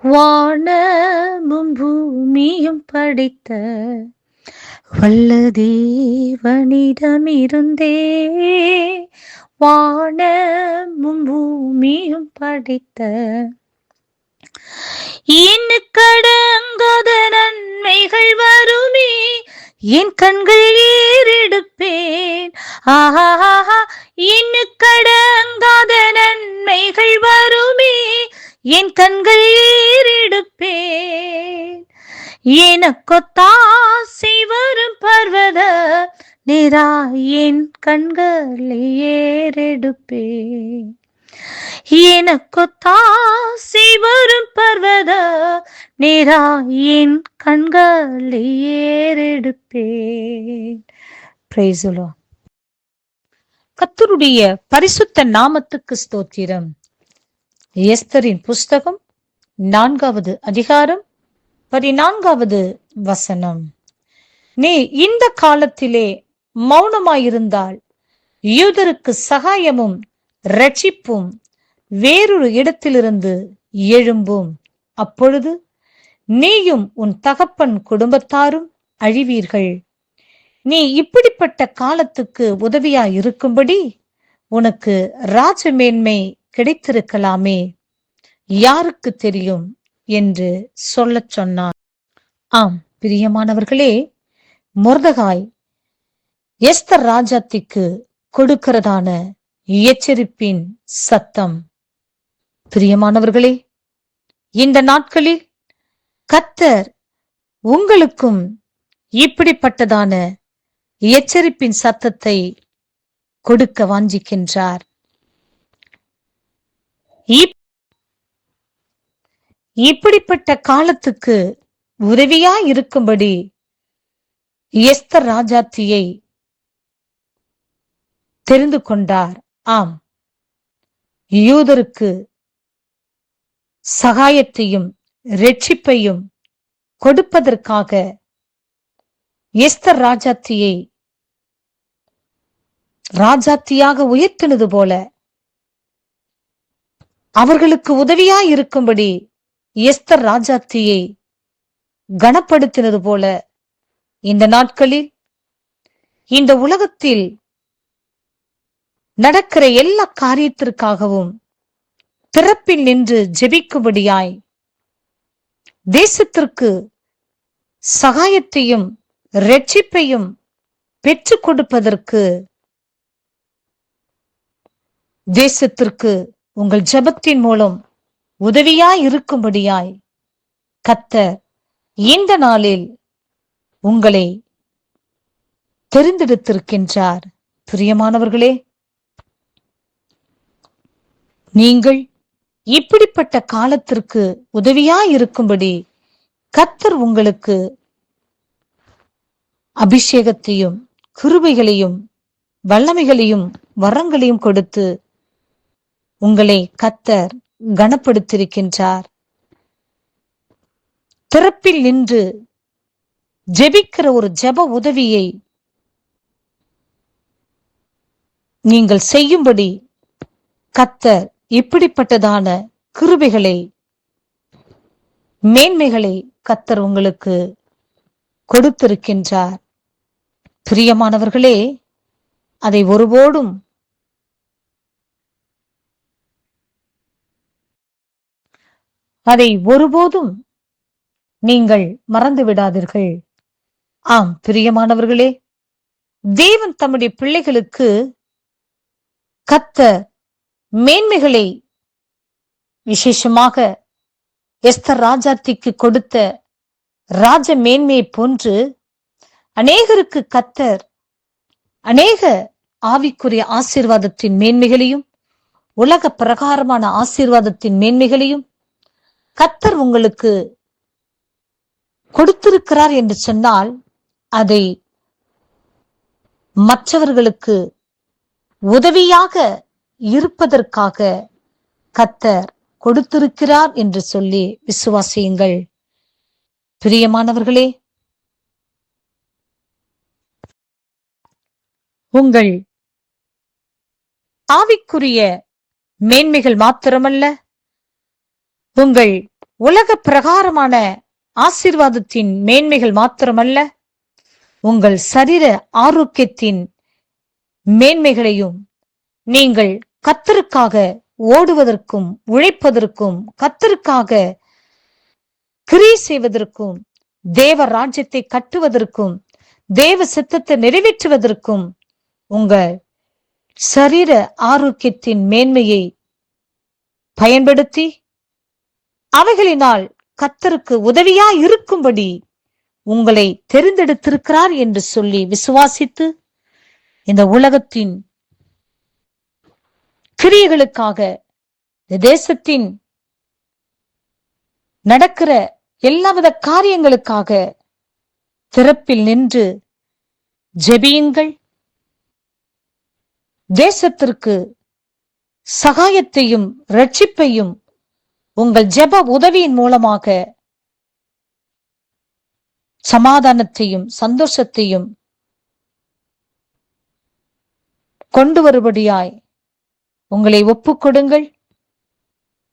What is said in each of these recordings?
வானமும் பூமியும் படைத்த வல்ல தேவனிடமிருந்தே, வானமும் பூமியும் படைத்த எண்ணுக்கடங்காத நன்மைகள் வருமே, என் கண்கள் ஏறெடுப்பேன். ஆஹா, எண்ணுக்கடங்காத நன்மைகள் வருமே, என் கண்கள் ஏறெடுப்பேன். எனக்கொத்தாசை வரும் பர்வத நிரா, என் கண்களை ஏறெடுப்பேன். எனக்கொத்தாசை வரும் பர்வத நேரா, என் கண்களை ஏறெடுப்பேன். Praise the Lord. கர்த்தருடைய பரிசுத்த நாமத்துக்கு ஸ்தோத்திரம். எஸ்தரின் புஸ்தகம் 4வது அதிகாரம் 14வது வசனம். நீ இந்த காலத்திலே மௌனமாயிருந்தால் யூதருக்கு சகாயமும் இரட்சிப்பும் வேறொரு இடத்திலிருந்து எழும்பும். அப்பொழுது நீயும் உன் தகப்பன் குடும்பத்தாரும் அழிவீர்கள். நீ இப்படிப்பட்ட காலத்துக்கு உதவியாயிருக்கும்படி உனக்கு ராஜ மேன்மை கிடைத்திருக்கலாமே, யாருக்கு தெரியும் என்று சொல்லச் சொன்னார். ஆம் பிரியமானவர்களே, மொர்தெகாய் எஸ்தர் ராஜாத்திக்கு கொடுக்கிறதான எச்சரிப்பின் சத்தம். பிரியமானவர்களே, இந்த நாட்களில் கர்த்தர் உங்களுக்கும் இப்படிப்பட்டதான எச்சரிப்பின் சத்தத்தை கொடுக்க வாஞ்சிக்கின்றார். இப்படிப்பட்ட காலத்துக்கு உதவியாயிருக்கும்படி எஸ்தர் ராஜாத்தியை தெரிந்து கொண்டார். ஆம், யூதருக்கு சகாயத்தையும் இரட்சிப்பையும் கொடுப்பதற்காக எஸ்தர் ராஜாத்தியை ராஜாத்தியாக உயர்த்தினது போல, அவர்களுக்கு உதவியாயிருக்கும்படி எஸ்தர் ராஜாத்தியை கனப்படுத்தினது போல, இந்த நாட்களில் இந்த உலகத்தில் நடக்கிற எல்லா காரியத்திற்காகவும் திறப்பில் நின்று ஜெபிக்கும்படியாய் தேசத்திற்கு சகாயத்தையும் இரட்சிப்பையும் பெற்றுக் கொடுப்பதற்கு, தேசத்திற்கு உங்கள் ஜெபத்தின் மூலம் உதவியாயிருக்கும்படியாய் கர்த்தர் இந்த நாளில் உங்களை தெரிந்தெடுத்திருக்கின்றார். பிரியமானவர்களே, நீங்கள் இப்படிப்பட்ட காலத்திற்கு உதவியாயிருக்கும்படி கர்த்தர் உங்களுக்கு அபிஷேகத்தையும் கிருபைகளையும் வல்லமைகளையும் வரங்களையும் கொடுத்து உங்களை கர்த்தர் கனப்படுத்தியிருக்கின்றார். திறப்பில் நின்று ஜெபிக்கிற ஒரு ஜெப உதவியை நீங்கள் செய்யும்படி கர்த்தர் இப்படிப்பட்டதான கிருபைகளை மேன்மைகளை கர்த்தர் உங்களுக்கு கொடுத்திருக்கின்றார். பிரியமானவர்களே, அதை ஒருபோதும் நீங்கள் மறந்து விடாதீர்கள். ஆம் பிரியமானவர்களே, தேவன் தம்முடைய பிள்ளைகளுக்கு கர்த்தர் மேன்மைகளை விசேஷமாக எஸ்தர் ராஜாத்திக்கு கொடுத்த ராஜ மேன்மையை போன்று அநேகருக்கு கர்த்தர் அநேக ஆவிக்குரிய ஆசீர்வாதத்தின் மேன்மைகளையும் உலக பிரகாரமான ஆசீர்வாதத்தின் மேன்மைகளையும் கர்த்தர் உங்களுக்கு கொடுத்திருக்கிறார் என்று சொன்னால், அதை மற்றவர்களுக்கு உதவியாக இருப்பதற்காக கர்த்தர் கொடுத்திருக்கிறார் என்று சொல்லி விசுவாசியுங்கள். பிரியமானவர்களே, உங்கள் ஆவிக்குரிய மேன்மைகள் மாத்திரமல்ல, உங்கள் உலக பிரகாரமான ஆசீர்வாதத்தின் மேன்மைகள் மாத்திரமல்ல, உங்கள் சரீர ஆரோக்கியத்தின் மேன்மைகளையும், நீங்கள் கர்த்தருக்காக ஓடுவதற்கும் உழைப்பதற்கும், கர்த்தருக்காக கிரியை செய்வதற்கும், தேவ ராஜ்யத்தை கட்டுவதற்கும், தேவ சித்தத்தை நிறைவேற்றுவதற்கும் உங்கள் சரீர ஆரோக்கியத்தின் மேன்மையை பயன்படுத்தி அவைகளினால் கர்த்தருக்கு உதவியா இருக்கும்படி உங்களை தெரிந்தெடுத்திருக்கிறார் என்று சொல்லி விசுவாசித்து, இந்த உலகத்தின் கிரியைகளுக்காக, இந்த தேசத்தின் நடக்கிற எல்லாவித காரியங்களுக்காக திறப்பில் நின்று ஜெபியுங்கள். தேசத்திற்கு சகாயத்தையும் ரட்சிப்பையும் உங்கள் ஜெப உதவியின் மூலமாக சமாதானத்தையும் சந்தோஷத்தையும் கொண்டு வரும்படியாய் உங்களை ஒப்புக்கொடுங்கள்.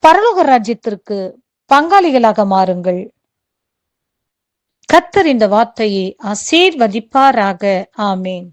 பரலோக ராஜ்யத்திற்கு பங்காளிகளாக மாறுங்கள். கர்த்தர் இந்த வார்த்தையை ஆசீர்வதிப்பாராக. ஆமேன்.